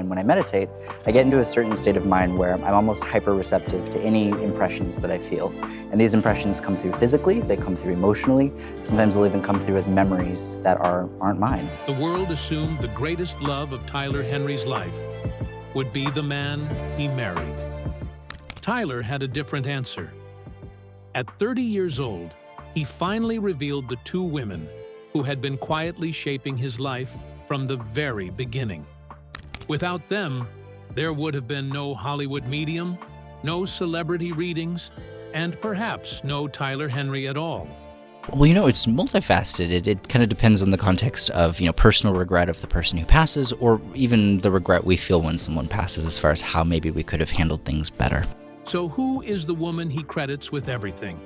And when I meditate, I get into a certain state of mind where I'm almost hyper-receptive to any impressions that I feel. And these impressions come through physically, they come through emotionally, sometimes they'll even come through as memories that aren't mine. The world assumed the greatest love of Tyler Henry's life would be the man he married. Tyler had a different answer. At 30 years old, he finally revealed the two women who had been quietly shaping his life from the very beginning. Without them, there would have been no Hollywood medium, no celebrity readings, and perhaps no Tyler Henry at all. Well, it's multifaceted. It kind of depends on the context of, personal regret of the person who passes, or even the regret we feel when someone passes as far as how maybe we could have handled things better. So who is the woman he credits with everything?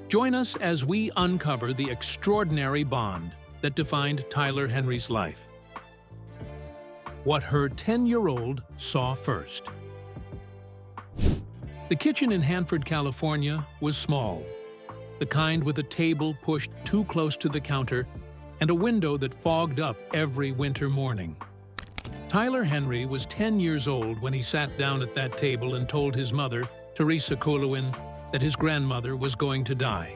Join us as we uncover the extraordinary bond that defined Tyler Henry's life. What her 10-year-old saw first. The kitchen in Hanford, California was small, the kind with a table pushed too close to the counter and a window that fogged up every winter morning. Tyler Henry was 10 years old when he sat down at that table and told his mother, Teresa Colowin, that his grandmother was going to die.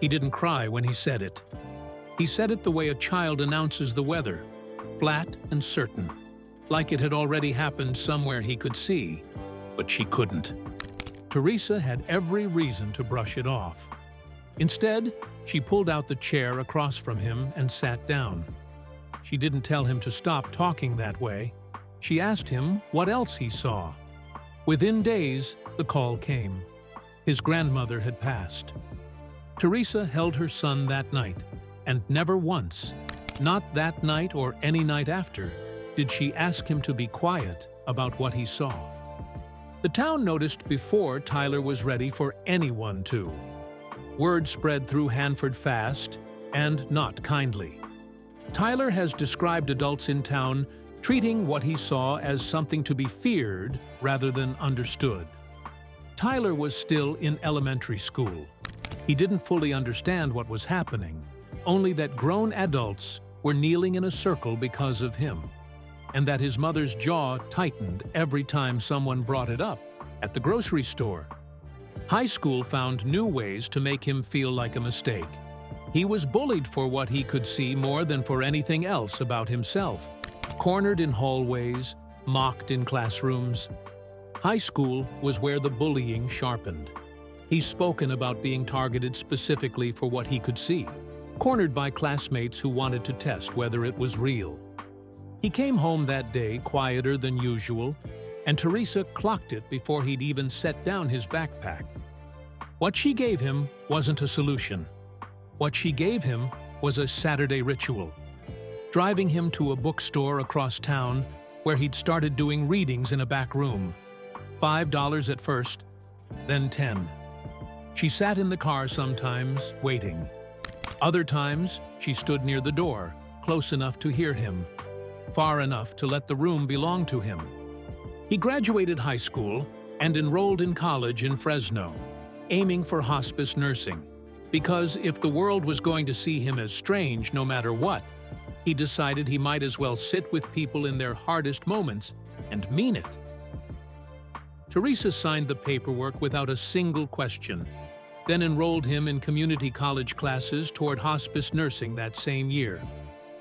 He didn't cry when he said it. He said it the way a child announces the weather, flat and certain, like it had already happened somewhere he could see, but she couldn't. Teresa had every reason to brush it off. Instead, she pulled out the chair across from him and sat down. She didn't tell him to stop talking that way. She asked him what else he saw. Within days, the call came. His grandmother had passed. Teresa held her son that night, and never once, not that night or any night after, did she ask him to be quiet about what he saw. The town noticed before Tyler was ready for anyone to. Word spread through Hanford fast, and not kindly. Tyler has described adults in town treating what he saw as something to be feared rather than understood. Tyler was still in elementary school. He didn't fully understand what was happening, only that grown adults were kneeling in a circle because of him, and that his mother's jaw tightened every time someone brought it up at the grocery store. High school found new ways to make him feel like a mistake. He was bullied for what he could see more than for anything else about himself. Cornered in hallways, mocked in classrooms. High school was where the bullying sharpened. He's spoken about being targeted specifically for what he could see, cornered by classmates who wanted to test whether it was real. He came home that day quieter than usual, and Teresa clocked it before he'd even set down his backpack. What she gave him wasn't a solution. What she gave him was a Saturday ritual, driving him to a bookstore across town where he'd started doing readings in a back room. $5 at first, then $10. She sat in the car sometimes, waiting. Other times, she stood near the door, close enough to hear him, far enough to let the room belong to him. He graduated high school and enrolled in college in Fresno, aiming for hospice nursing, because if the world was going to see him as strange no matter what, he decided he might as well sit with people in their hardest moments and mean it. Teresa signed the paperwork without a single question, then enrolled him in community college classes toward hospice nursing that same year.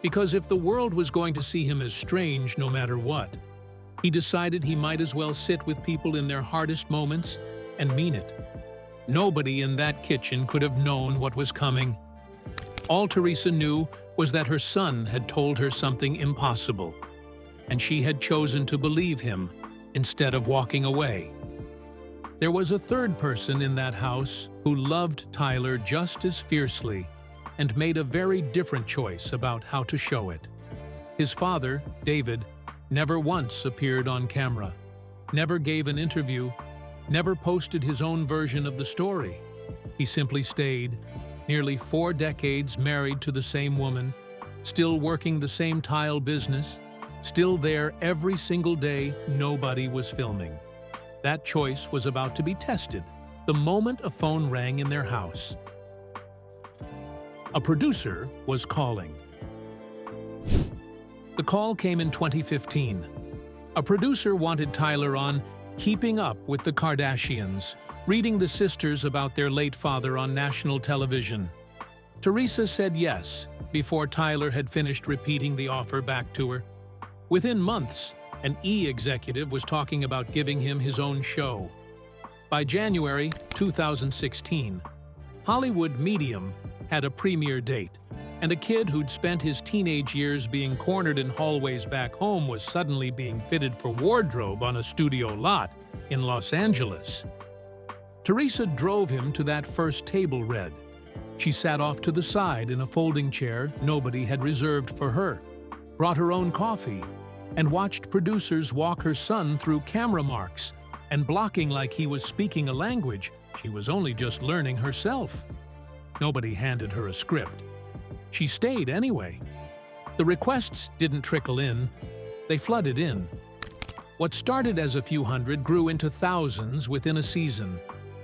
Because if the world was going to see him as strange no matter what, he decided he might as well sit with people in their hardest moments and mean it. Nobody in that kitchen could have known what was coming. All Teresa knew was that her son had told her something impossible, and she had chosen to believe him instead of walking away. There was a third person in that house who loved Tyler just as fiercely and made a very different choice about how to show it. His father, David, never once appeared on camera, never gave an interview, never posted his own version of the story. He simply stayed, nearly 4 decades married to the same woman, still working the same tile business, still there every single day nobody was filming. That choice was about to be tested the moment a phone rang in their house. A producer was calling. The call came in 2015. A producer wanted Tyler on Keeping Up with the Kardashians, reading the sisters about their late father on national television. Teresa said yes before Tyler had finished repeating the offer back to her. Within months, an E! Executive was talking about giving him his own show. By January 2016, Hollywood Medium had a premiere date, and a kid who'd spent his teenage years being cornered in hallways back home was suddenly being fitted for wardrobe on a studio lot in Los Angeles. Teresa drove him to that first table read. She sat off to the side in a folding chair nobody had reserved for her, brought her own coffee, and watched producers walk her son through camera marks and blocking like he was speaking a language she was only just learning herself. Nobody handed her a script. She stayed anyway. The requests didn't trickle in, they flooded in. What started as a few hundred grew into thousands within a season,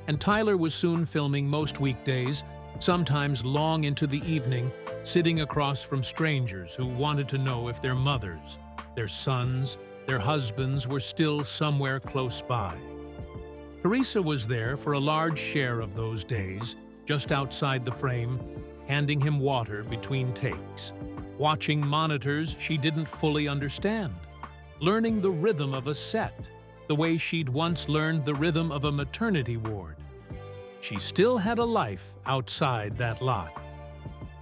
and Tyler was soon filming most weekdays, sometimes long into the evening, sitting across from strangers who wanted to know if their mothers, their sons, their husbands were still somewhere close by. Teresa was there for a large share of those days, just outside the frame, handing him water between takes, watching monitors she didn't fully understand, learning the rhythm of a set, the way she'd once learned the rhythm of a maternity ward. She still had a life outside that lot.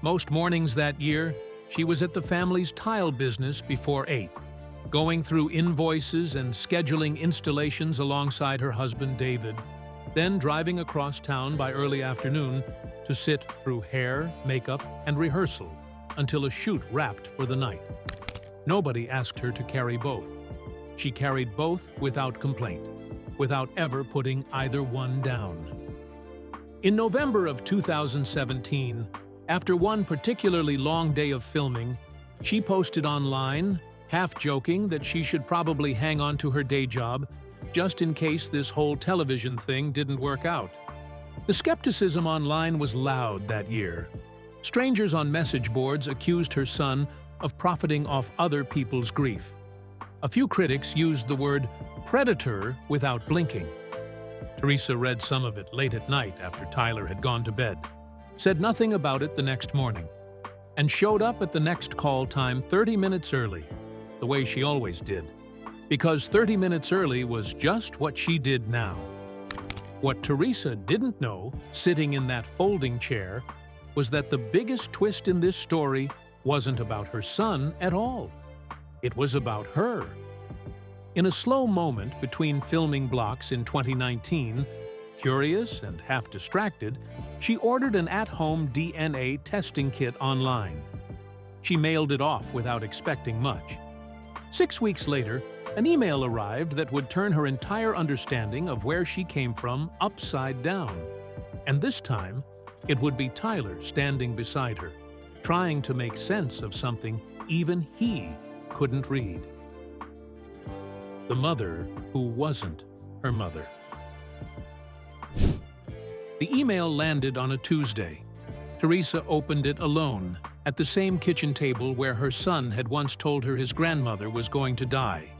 Most mornings that year, she was at the family's tile business before 8, going through invoices and scheduling installations alongside her husband David, then driving across town by early afternoon to sit through hair, makeup, and rehearsal until a shoot wrapped for the night. Nobody asked her to carry both. She carried both without complaint, without ever putting either one down. In November of 2017, after one particularly long day of filming, she posted online, half joking that she should probably hang on to her day job just in case this whole television thing didn't work out. The skepticism online was loud that year. Strangers on message boards accused her son of profiting off other people's grief. A few critics used the word predator without blinking. Teresa read some of it late at night after Tyler had gone to bed, said nothing about it the next morning, and showed up at the next call time 30 minutes early, the way she always did, because 30 minutes early was just what she did now. What Teresa didn't know, sitting in that folding chair, was that the biggest twist in this story wasn't about her son at all. It was about her. In a slow moment between filming blocks in 2019, curious and half distracted, she ordered an at-home DNA testing kit online. She mailed it off without expecting much. 6 weeks later, an email arrived that would turn her entire understanding of where she came from upside down. And this time, it would be Tyler standing beside her, trying to make sense of something even he couldn't read. The mother who wasn't her mother. The email landed on a Tuesday. Teresa opened it alone, at the same kitchen table where her son had once told her his grandmother was going to die.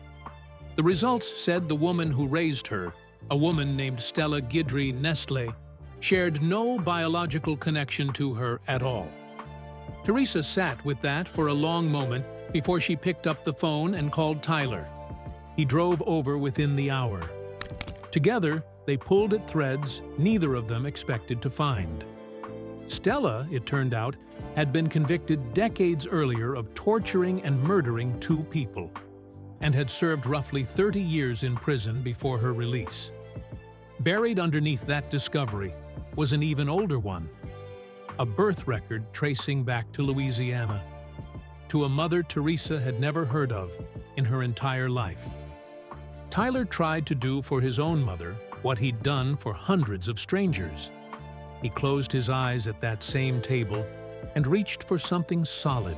The results said the woman who raised her, a woman named Stella Guidry Nestle, shared no biological connection to her at all. Teresa sat with that for a long moment before she picked up the phone and called Tyler. He drove over within the hour. Together, they pulled at threads neither of them expected to find. Stella, it turned out, had been convicted decades earlier of torturing and murdering 2 people, and had served roughly 30 years in prison before her release. Buried underneath that discovery was an even older one, a birth record tracing back to Louisiana, to a mother Teresa had never heard of in her entire life. Tyler tried to do for his own mother what he'd done for hundreds of strangers. He closed his eyes at that same table and reached for something solid,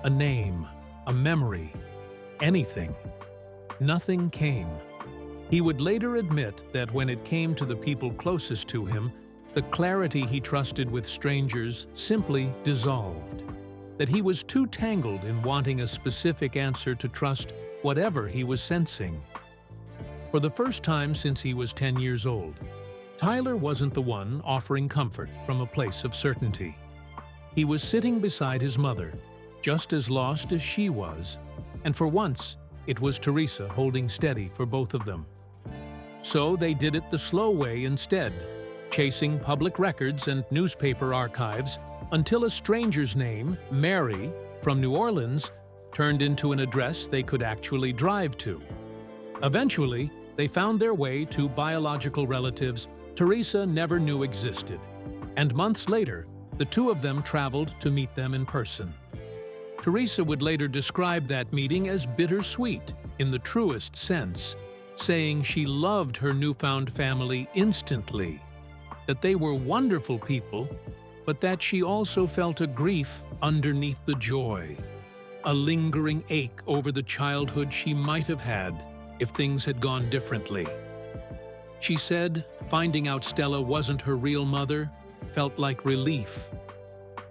a name, a memory, anything. Nothing came. He would later admit that when it came to the people closest to him, the clarity he trusted with strangers simply dissolved. That he was too tangled in wanting a specific answer to trust whatever he was sensing. For the first time since he was 10 years old, Tyler wasn't the one offering comfort from a place of certainty. He was sitting beside his mother, just as lost as she was, and for once, it was Teresa holding steady for both of them. So they did it the slow way instead, chasing public records and newspaper archives until a stranger's name, Mary, from New Orleans, turned into an address they could actually drive to. Eventually, they found their way to biological relatives Teresa never knew existed, and months later, the two of them traveled to meet them in person. Teresa would later describe that meeting as bittersweet in the truest sense, saying she loved her newfound family instantly, that they were wonderful people, but that she also felt a grief underneath the joy, a lingering ache over the childhood she might have had if things had gone differently. She said finding out Stella wasn't her real mother felt like relief.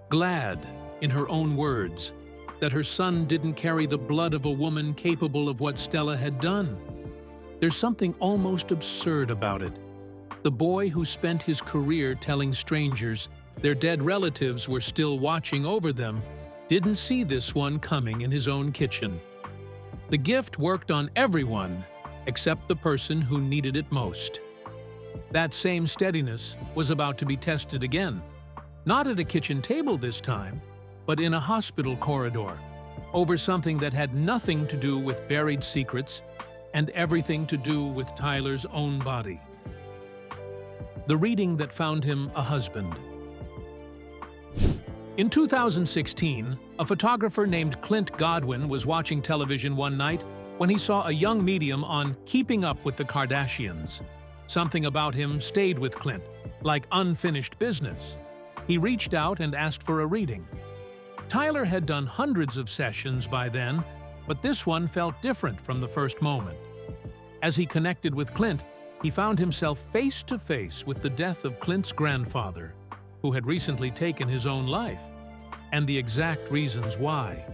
Glad, in her own words, that her son didn't carry the blood of a woman capable of what Stella had done. There's something almost absurd about it. The boy who spent his career telling strangers their dead relatives were still watching over them didn't see this one coming in his own kitchen. The gift worked on everyone except the person who needed it most. That same steadiness was about to be tested again, not at a kitchen table this time, but in a hospital corridor, over something that had nothing to do with buried secrets and everything to do with Tyler's own body. The reading that found him a husband. In 2016, a photographer named Clint Godwin was watching television one night when he saw a young medium on Keeping Up with the Kardashians. Something about him stayed with Clint, like unfinished business. He reached out and asked for a reading. Tyler had done hundreds of sessions by then, but this one felt different from the first moment. As he connected with Clint, he found himself face to face with the death of Clint's grandfather, who had recently taken his own life, and the exact reasons why.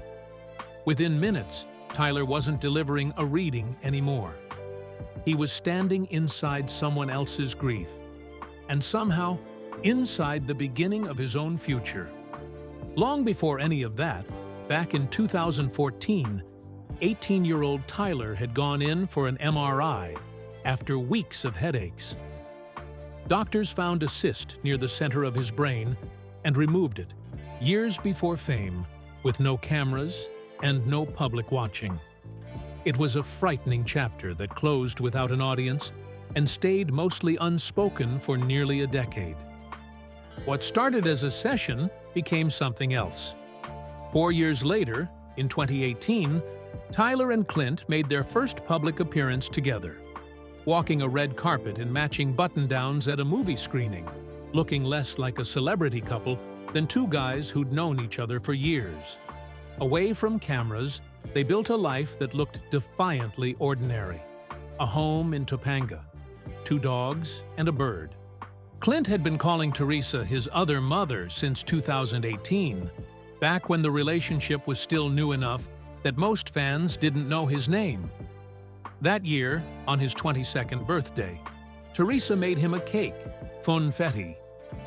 Within minutes, Tyler wasn't delivering a reading anymore. He was standing inside someone else's grief, and somehow inside the beginning of his own future. Long before any of that, back in 2014, 18-year-old Tyler had gone in for an MRI after weeks of headaches. Doctors found a cyst near the center of his brain and removed it, years before fame, with no cameras and no public watching. It was a frightening chapter that closed without an audience and stayed mostly unspoken for nearly a decade. What started as a session became something else. 4 years later, in 2018, Tyler and Clint made their first public appearance together, walking a red carpet in matching button-downs at a movie screening, looking less like a celebrity couple than two guys who'd known each other for years. Away from cameras, they built a life that looked defiantly ordinary. A home in Topanga, 2 dogs, and a bird. Clint had been calling Teresa his other mother since 2018, back when the relationship was still new enough that most fans didn't know his name. That year, on his 22nd birthday, Teresa made him a cake, funfetti,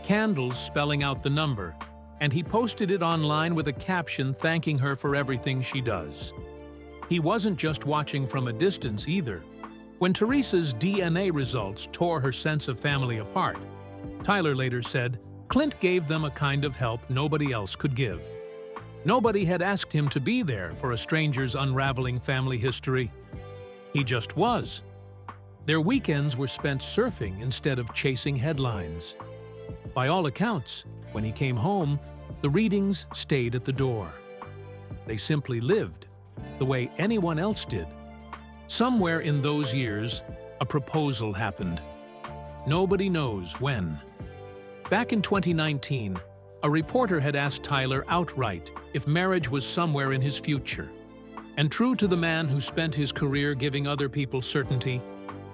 candles spelling out the number, and he posted it online with a caption thanking her for everything she does. He wasn't just watching from a distance either. When Teresa's DNA results tore her sense of family apart, Tyler later said, Clint gave them a kind of help nobody else could give. Nobody had asked him to be there for a stranger's unraveling family history. He just was. Their weekends were spent surfing instead of chasing headlines. By all accounts, when he came home, the readings stayed at the door. They simply lived, the way anyone else did. Somewhere in those years, a proposal happened. Nobody knows when. Back in 2019, a reporter had asked Tyler outright if marriage was somewhere in his future. And true to the man who spent his career giving other people certainty,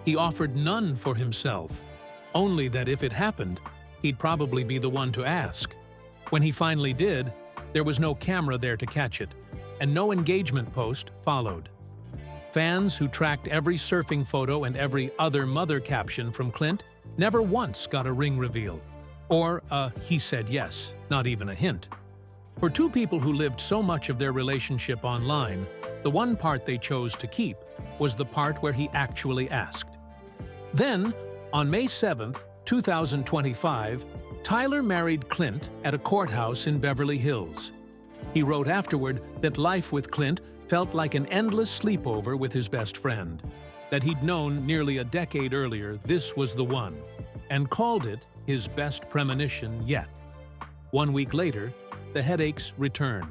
he offered none for himself, only that if it happened, he'd probably be the one to ask. When he finally did, there was no camera there to catch it, and no engagement post followed. Fans who tracked every surfing photo and every other mother caption from Clint never once got a ring reveal. Or a "he said yes," not even a hint. For two people who lived so much of their relationship online, the one part they chose to keep was the part where he actually asked. Then, on May 7th, 2025, Tyler married Clint at a courthouse in Beverly Hills. He wrote afterward that life with Clint felt like an endless sleepover with his best friend, that he'd known nearly a decade earlier this was the one, and called it his best premonition yet. 1 week later, the headaches returned.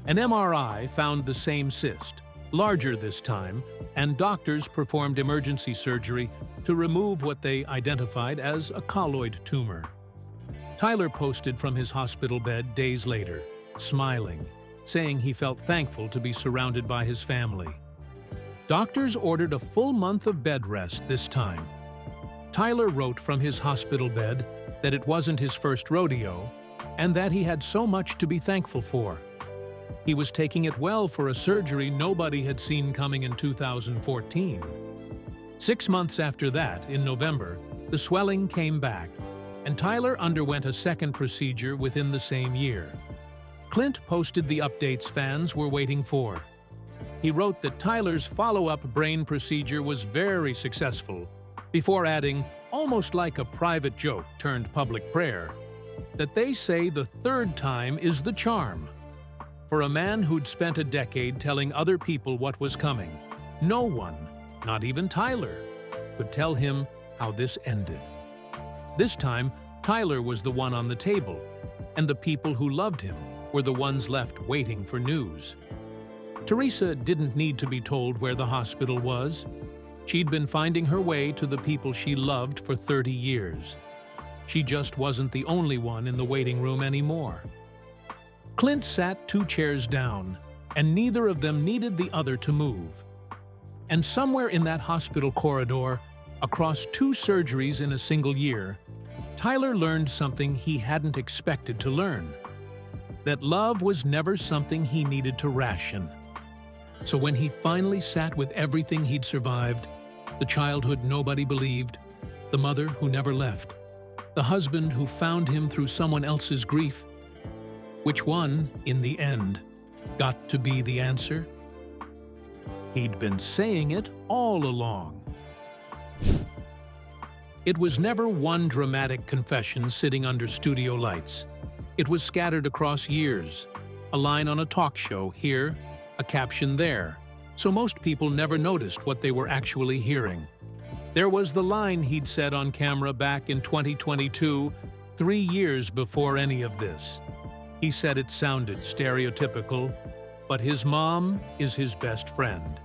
An MRI found the same cyst, larger this time, and doctors performed emergency surgery to remove what they identified as a colloid tumor. Tyler posted from his hospital bed days later, smiling, saying he felt thankful to be surrounded by his family. Doctors ordered a full month of bed rest this time. Tyler wrote from his hospital bed that it wasn't his first rodeo and that he had so much to be thankful for. He was taking it well for a surgery nobody had seen coming in 2014. 6 months after that, in November, the swelling came back, and Tyler underwent a second procedure within the same year. Clint posted the updates fans were waiting for. He wrote that Tyler's follow-up brain procedure was very successful, before adding, almost like a private joke turned public prayer, that they say the third time is the charm. For a man who'd spent a decade telling other people what was coming, no one, not even Tyler, could tell him how this ended. This time, Tyler was the one on the table, and the people who loved him were the ones left waiting for news. Teresa didn't need to be told where the hospital was. She'd been finding her way to the people she loved for 30 years. She just wasn't the only one in the waiting room anymore. Clint sat 2 chairs down, and neither of them needed the other to move. And somewhere in that hospital corridor, across 2 surgeries in a single year, Tyler learned something he hadn't expected to learn: that love was never something he needed to ration. So when he finally sat with everything he'd survived, the childhood nobody believed, the mother who never left, the husband who found him through someone else's grief, which one, in the end, got to be the answer? He'd been saying it all along. It was never one dramatic confession sitting under studio lights. It was scattered across years, a line on a talk show here, a caption there, so most people never noticed what they were actually hearing. There was the line he'd said on camera back in 2022, 3 years before any of this. He said it sounded stereotypical, but his mom is his best friend.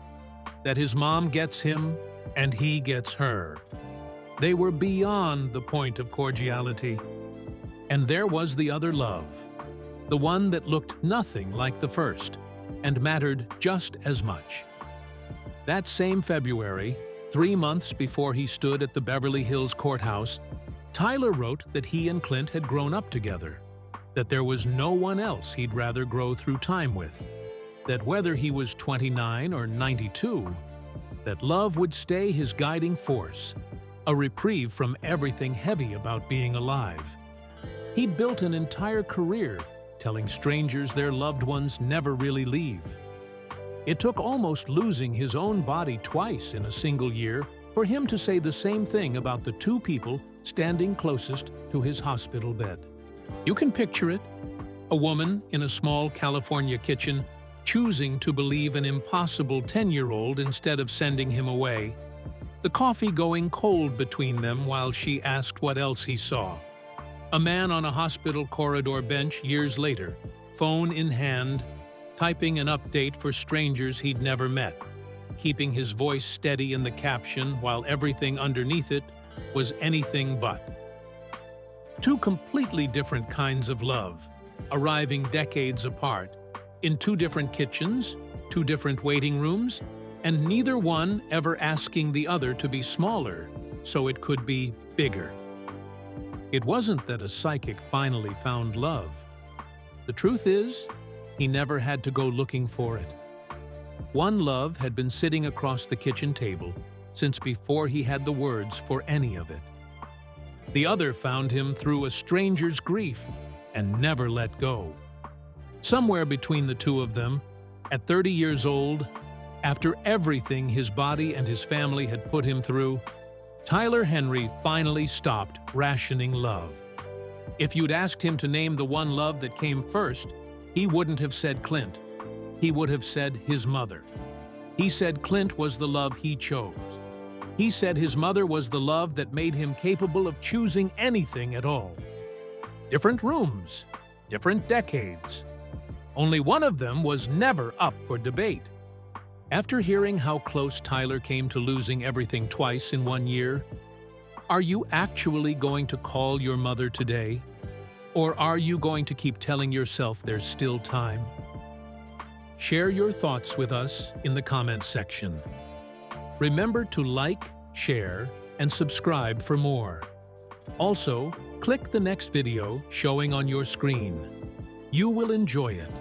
That his mom gets him, and he gets her. They were beyond the point of cordiality. And there was the other love, the one that looked nothing like the first, and mattered just as much. That same February, 3 months before he stood at the Beverly Hills courthouse, Tyler wrote that he and Clint had grown up together, that there was no one else he'd rather grow through time with, that whether he was 29 or 92, that love would stay his guiding force, a reprieve from everything heavy about being alive. He'd built an entire career telling strangers their loved ones never really leave. It took almost losing his own body twice in a single year for him to say the same thing about the 2 people standing closest to his hospital bed. You can picture it: a woman in a small California kitchen choosing to believe an impossible 10-year-old instead of sending him away, the coffee going cold between them while she asked what else he saw. A man on a hospital corridor bench years later, phone in hand, typing an update for strangers he'd never met, keeping his voice steady in the caption while everything underneath it was anything but. 2 completely different kinds of love, arriving decades apart, in 2 different kitchens, 2 different waiting rooms, and neither one ever asking the other to be smaller so it could be bigger. It wasn't that a psychic finally found love. The truth is, he never had to go looking for it. One love had been sitting across the kitchen table since before he had the words for any of it. The other found him through a stranger's grief and never let go. Somewhere between the two of them, at 30 years old, after everything his body and his family had put him through, Tyler Henry finally stopped rationing love. If you'd asked him to name the one love that came first, he wouldn't have said Clint. He would have said his mother. He said Clint was the love he chose. He said his mother was the love that made him capable of choosing anything at all. Different rooms, different decades. Only one of them was never up for debate. After hearing how close Tyler came to losing everything twice in 1 year, are you actually going to call your mother today? Or are you going to keep telling yourself there's still time? Share your thoughts with us in the comments section. Remember to like, share, and subscribe for more. Also, click the next video showing on your screen. You will enjoy it.